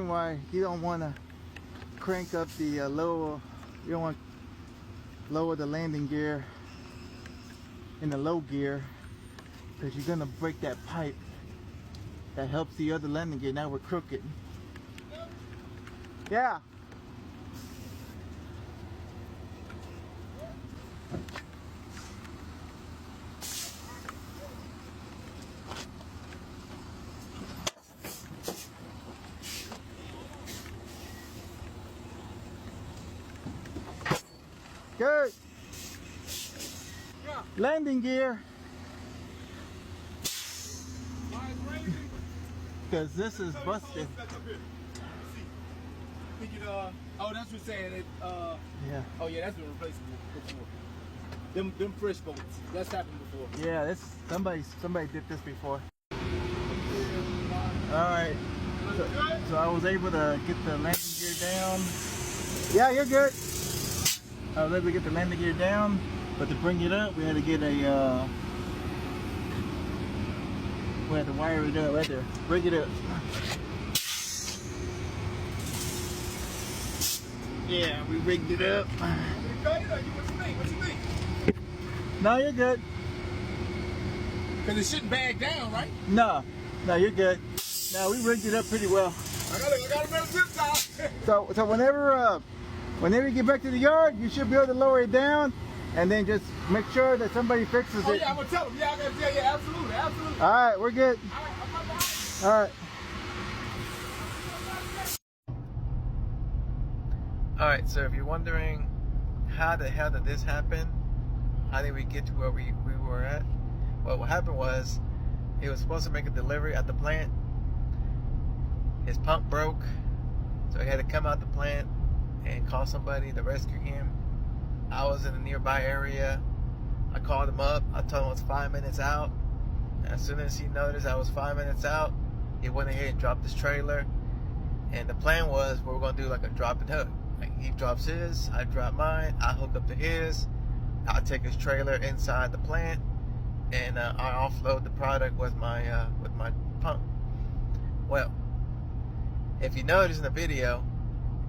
why you don't want to crank up the lower. You don't want to lower the landing gear in the low gear, because you're gonna break that pipe that helps the other landing gear. Now we're crooked. Yeah. Good. Yeah. Landing gear. Why is raining? Because this is busted. That's up here. Think it, oh, that's what you're saying. It, Yeah. oh yeah, that's been replaced before. Them fresh bolts. That's happened before. Yeah, this somebody did this before. Alright. So I was able to get the landing gear down. Yeah, you're good. I was able to get the landing gear down, but to bring it up, we had to get a we had to wire it up right there. Bring it up. Yeah, we rigged it up. What you think? No, you're good. Because it shouldn't bag down, right? No, you're good. No, we rigged it up pretty well. I got a better zip tie. So whenever you get back to the yard, you should be able to lower it down, and then just make sure that somebody fixes Oh it. yeah, I'm gonna tell them. Yeah, I gotta tell you. Absolutely. All right, we're good. All right, I'm behind. All right. All right. So if you're wondering how the hell did this happen, how did we get to where we were at? Well, what happened was he was supposed to make a delivery at the plant. His pump broke, so he had to come out the plant and call somebody to rescue him. I was in a nearby area. I called him up. I told him I was 5 minutes out. As soon as he noticed I was 5 minutes out, he went ahead and dropped his trailer. And the plan was we were going to do like a drop and hook. Like he drops his, I drop mine, I hook up to his. I'll take his trailer inside the plant, and I offload the product with my pump. Well, if you notice in the video,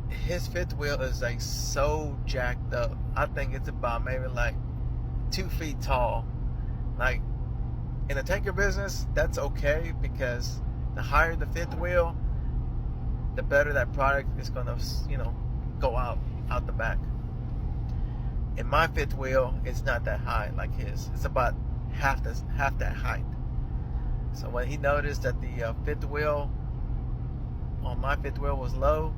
his fifth wheel is like so jacked up. I think it's about maybe like 2 feet tall. Like in the tanker business, that's okay, because the higher the fifth wheel, the better that product is gonna, go out the back. In my fifth wheel, it's not that high like his. It's about half that height. So when he noticed that the fifth wheel on my fifth wheel was low,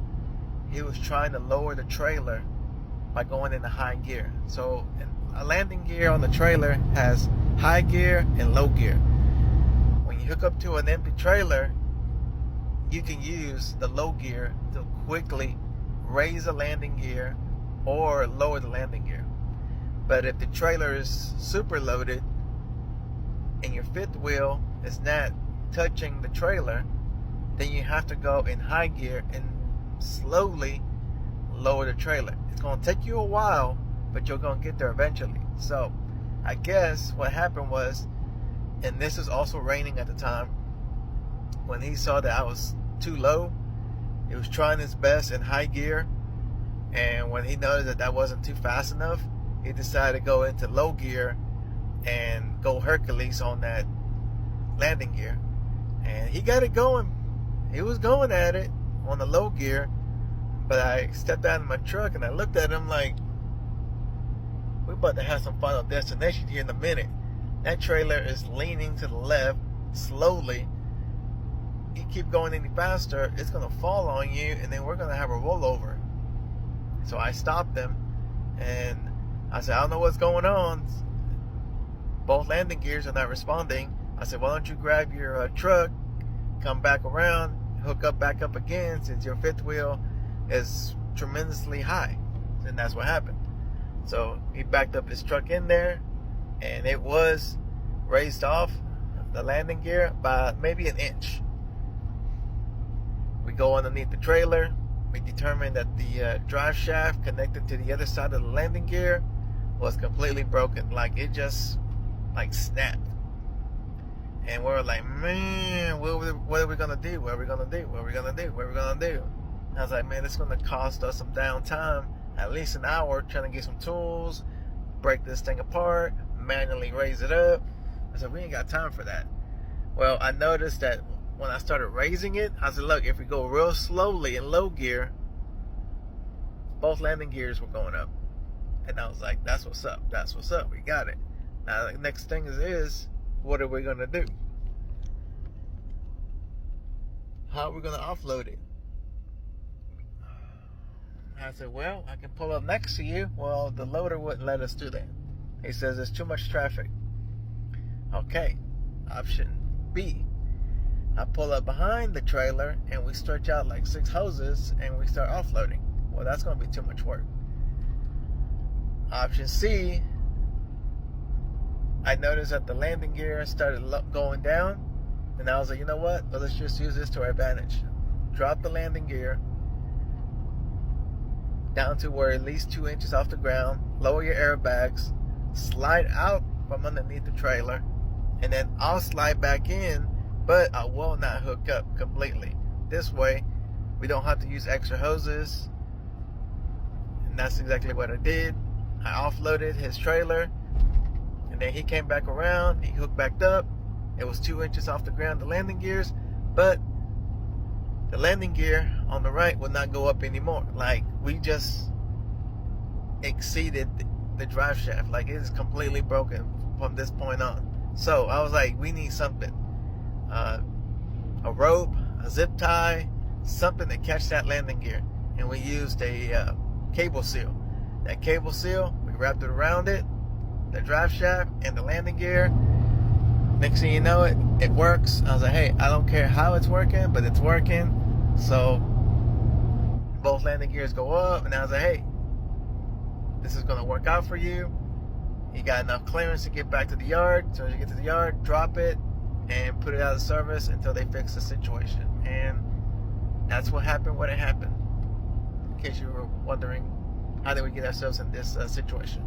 he was trying to lower the trailer by going into high gear. So a landing gear on the trailer has high gear and low gear. When you hook up to an empty trailer, you can use the low gear to quickly raise the landing gear or lower the landing gear. But if the trailer is super loaded and your fifth wheel is not touching the trailer, then you have to go in high gear and slowly lower the trailer. It's going to take you a while, but you're going to get there eventually. So I guess what happened was, and this was also raining at the time, when he saw that I was too low, he was trying his best in high gear, and when he noticed that that wasn't too fast enough, he decided to go into low gear and go Hercules on that landing gear. And he got it going. He was going at it on the low gear, but I stepped out of my truck and I looked at him like, we're about to have some Final Destination here in a minute. That trailer is leaning to the left slowly. You keep going any faster, it's going to fall on you, and then we're going to have a rollover. So I stopped him and I said, I don't know what's going on. Both landing gears are not responding. I said, why don't you grab your truck, come back around, hook up back up again, since your fifth wheel is tremendously high. And that's what happened. So he backed up his truck in there, and it was raised off the landing gear by maybe an inch. We go underneath the trailer. We determined that the drive shaft connected to the other side of the landing gear was completely broken. Like it just snapped. And we were like, man, what are we gonna do? What are we gonna do? What are we gonna do? What are we gonna do? And I was like, man, it's gonna cost us some downtime, at least an hour, trying to get some tools, break this thing apart, manually raise it up. I said, we ain't got time for that. Well, I noticed that when I started raising it, I said, look, if we go real slowly in low gear, both landing gears were going up. And I was like, that's what's up. That's what's up. We got it. Now, the next thing is what are we going to do? How are we going to offload it? I said, well, I can pull up next to you. Well, the loader wouldn't let us do that. He says there's too much traffic. Okay, option B. I pull up behind the trailer and we stretch out like 6 hoses and we start offloading. Well, that's going to be too much work. Option C. I noticed that the landing gear started going down, and I was like, you know what? Well, let's just use this to our advantage. Drop the landing gear down to where at least 2 inches off the ground, lower your airbags, slide out from underneath the trailer, and then I'll slide back in, but I will not hook up completely. This way, we don't have to use extra hoses, and that's exactly what I did. I offloaded his trailer, and then he came back around, he hooked back up. It was 2 inches off the ground, the landing gears, but the landing gear on the right would not go up anymore. Like, we just exceeded the drive shaft. Like, it is completely broken from this point on. So I was like, we need something. A rope, a zip tie, something to catch that landing gear. And we used a cable seal. That cable seal, we wrapped it around it, the drive shaft and the landing gear. Next thing you know, it works. I was like, hey, I don't care how it's working, but it's working. So both landing gears go up, and I was like, hey, this is gonna work out for you. You got enough clearance to get back to the yard. So as you get to the yard, drop it and put it out of service until they fix the situation. And that's what happened when it happened. In case you were wondering, how did we get ourselves in this situation?